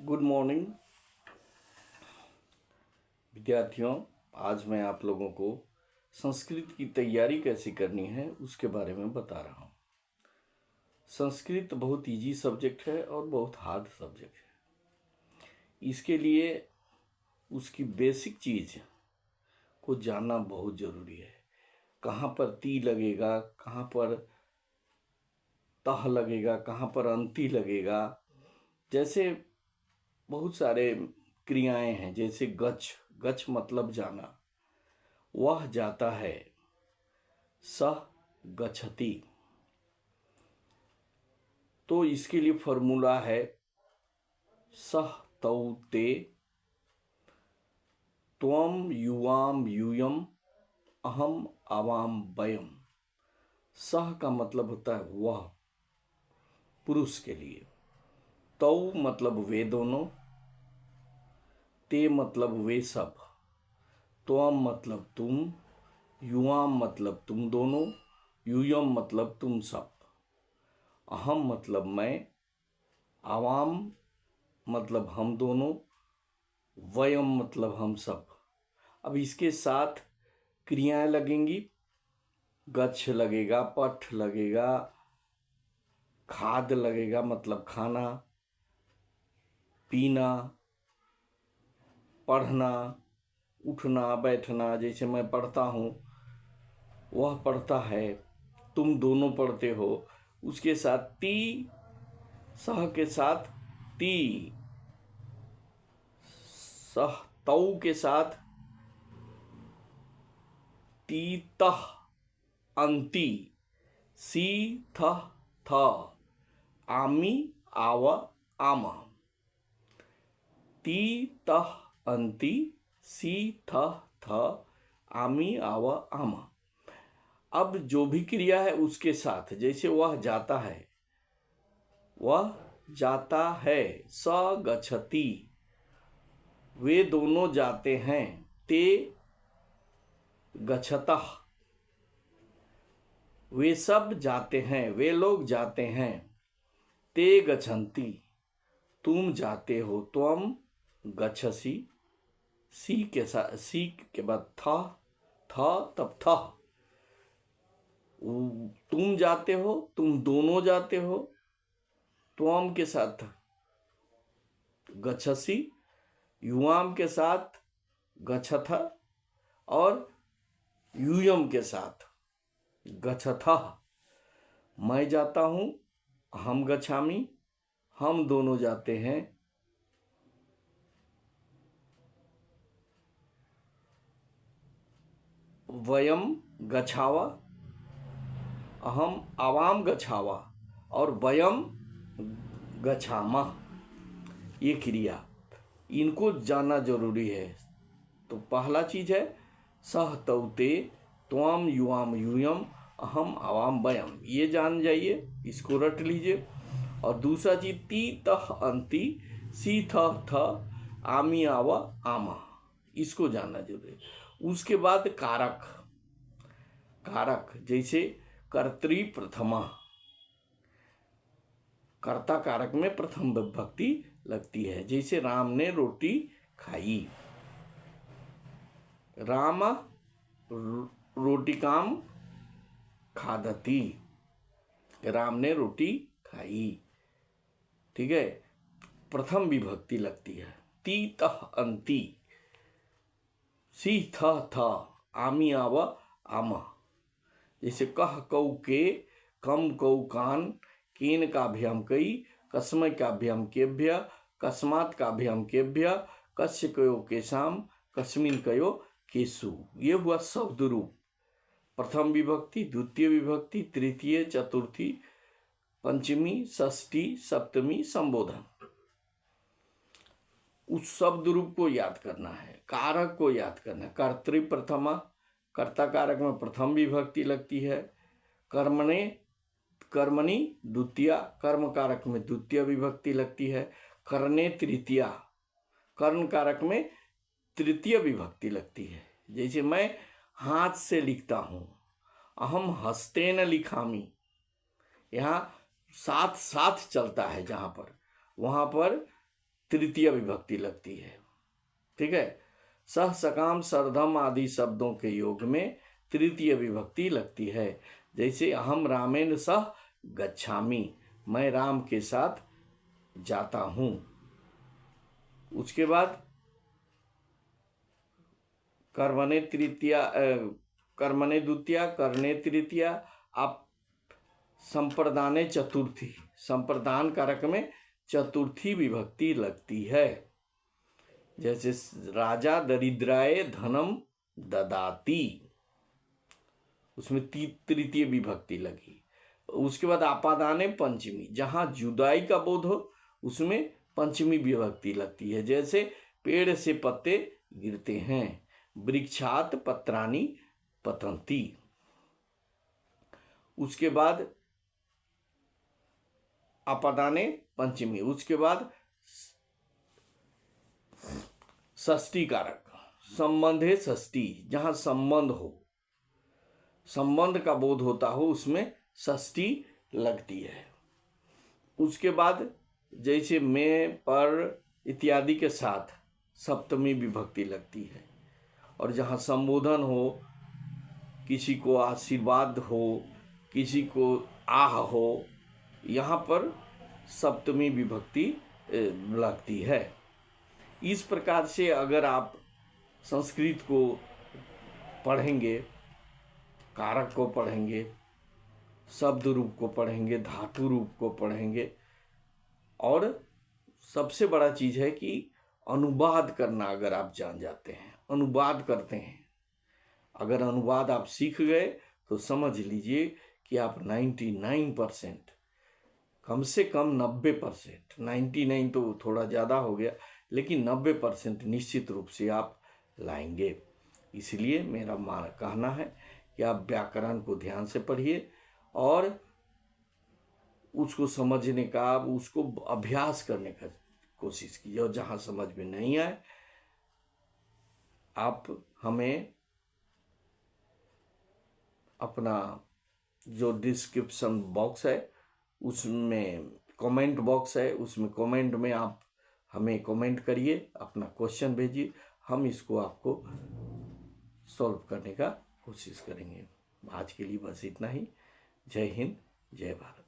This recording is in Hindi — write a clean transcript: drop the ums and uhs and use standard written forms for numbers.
गुड मॉर्निंग विद्यार्थियों। आज मैं आप लोगों को संस्कृत की तैयारी कैसे करनी है उसके बारे में बता रहा हूँ। संस्कृत बहुत इजी सब्जेक्ट है और बहुत हार्ड सब्जेक्ट है। इसके लिए उसकी बेसिक चीज़ को जानना बहुत ज़रूरी है। कहाँ पर ती लगेगा, कहाँ पर तह लगेगा, कहाँ पर अंति लगेगा। जैसे बहुत सारे क्रियाएं हैं, जैसे गच्छ। गच्छ मतलब जाना। वह जाता है, सह गच्छति। तो इसके लिए फॉर्मूला है सह तौ ते त्वम युवाम यूयम अहम आवाम वयम। सह का मतलब होता है वह, पुरुष के लिए। तौ मतलब वे दोनों, ते मतलब वे सब, त्वम मतलब तुम, युवाम मतलब तुम दोनों, यूयम मतलब तुम सब, अहम मतलब मैं, आवाम मतलब हम दोनों, वयम मतलब हम सब। अब इसके साथ क्रियाएं लगेंगी। गच्छ लगेगा, पठ लगेगा, खाद लगेगा मतलब खाना, पीना, पढ़ना, उठना, बैठना। जैसे मैं पढ़ता हूँ, वह पढ़ता है, तुम दोनों पढ़ते हो। उसके साथ ती, सह के साथ ती, सह तौ के साथ ती तह अंति, सी थह थ, आमी आव आमा। ती तह अंति, सी थह थ, आमी आव आमा। अब जो भी क्रिया है उसके साथ, जैसे वह जाता है, वह जाता है, स गच्छति, वे दोनों जाते हैं, ते गच्छतः, वे सब जाते हैं, वे लोग जाते हैं, ते गच्छन्ति, तुम जाते हो, त्वम गच्छसि, सी के साथ, सी के बाद था, तब था, तुम जाते हो, तुम दोनों जाते हो, त्वम के साथ गच्छसि, युवाम के साथ गच्छथ, और यूयम के साथ गच्छथः। मैं जाता हूँ, हम गच्छामि, हम दोनों जाते हैं, वयम गच्छावा, अहम आवाम गच्छावा, और वयम गच्छामः। ये क्रिया, इनको जानना जरूरी है। तो पहला चीज है सह तौ ते त्वम युवाम यूयम अहम आवाम वयम। ये जान जाइए, इसको रट लीजिए। और दूसरा चीज ती तह अंति, सी थह थ, आमी आवा आमा। इसको जानना जरूरी है। उसके बाद कारक। कारक जैसे कर्तृ प्रथमा, कर्ता कारक में प्रथम विभक्ति लगती है। जैसे राम ने रोटी खाई, राम रोटिकाम खादती, राम ने रोटी खाई। ठीक है, प्रथम विभक्ति लगती है। ती तह अंति, सी थ थ, आमी आव आमा। जैसे कह कौ के, कम कौ कान, केन काभ्याम कई, कस्मय काभ्याम केभ्य, कस्मात् काभ्याम केभ्य, कस्य कयो केशाम, कस्मिन कयो केसु। ये हुआ शब्द रूप। प्रथम विभक्ति, द्वितीय विभक्ति, तृतीय, चतुर्थी, पंचमी, षष्ठी, सप्तमी, संबोधन। उस शब्द रूप को याद करना है, कारक को याद करना है। कर्तृ प्रथमा, कर्ता कारक में प्रथम विभक्ति लगती है। कर्मणे, कर्मणि द्वितीया, कर्म कारक में द्वितीय विभक्ति लगती है। करने तृतीया, कर्ण कारक में तृतीय विभक्ति लगती है। जैसे मैं हाथ से लिखता हूं, अहम हस्तेन लिखामि। यहाँ साथ साथ चलता है, जहां पर वहां पर तृतीय विभक्ति लगती है। ठीक है, सह, सकाम, सरधम आदि शब्दों के योग में तृतीय विभक्ति लगती है। जैसे अहम रामेण सह गच्छामि, मैं राम के साथ जाता हूं। उसके बाद कर्मणे तृतीया, कर्मणे द्वितीया, करणे तृतीया, आप संप्रदाने चतुर्थी, संप्रदान कारक में चतुर्थी विभक्ति लगती है। जैसे राजा दरिद्राय धनम ददाति, उसमें तृतीय विभक्ति लगी। उसके बाद आपादाने पंचमी, जहां जुदाई का बोध हो उसमें पंचमी विभक्ति लगती है। जैसे पेड़ से पत्ते गिरते हैं, वृक्षात पत्राणि पतंती। उसके बाद आपादाने पंचमी, उसके बाद षष्ठी कारक, संबंधे षष्ठी, जहां संबंध हो, संबंध का बोध होता हो उसमें षष्ठी लगती है। उसके बाद जैसे में, पर इत्यादि के साथ सप्तमी विभक्ति लगती है। और जहाँ संबोधन हो, किसी को आशीर्वाद हो, किसी को आह हो, यहाँ पर सप्तमी विभक्ति लगती है। इस प्रकार से अगर आप संस्कृत को पढ़ेंगे, कारक को पढ़ेंगे, शब्द रूप को पढ़ेंगे, धातु रूप को पढ़ेंगे, और सबसे बड़ा चीज़ है कि अनुवाद करना अगर आप जान जाते हैं, अनुवाद करते हैं, अगर अनुवाद आप सीख गए तो समझ लीजिए कि आप 99%, कम से कम 90%, 99 तो थोड़ा ज़्यादा हो गया, लेकिन 90% निश्चित रूप से आप लाएंगे। इसलिए मेरा कहना है कि आप व्याकरण को ध्यान से पढ़िए और उसको समझने का, उसको अभ्यास करने का कोशिश कीजिए। और जहाँ समझ में नहीं आए, आप हमें अपना जो डिस्क्रिप्शन बॉक्स है उसमें कमेंट बॉक्स है, उसमें कमेंट में आप हमें कमेंट करिए, अपना क्वेश्चन भेजिए, हम इसको आपको सॉल्व करने का कोशिश करेंगे। आज के लिए बस इतना ही। जय हिंद, जय भारत।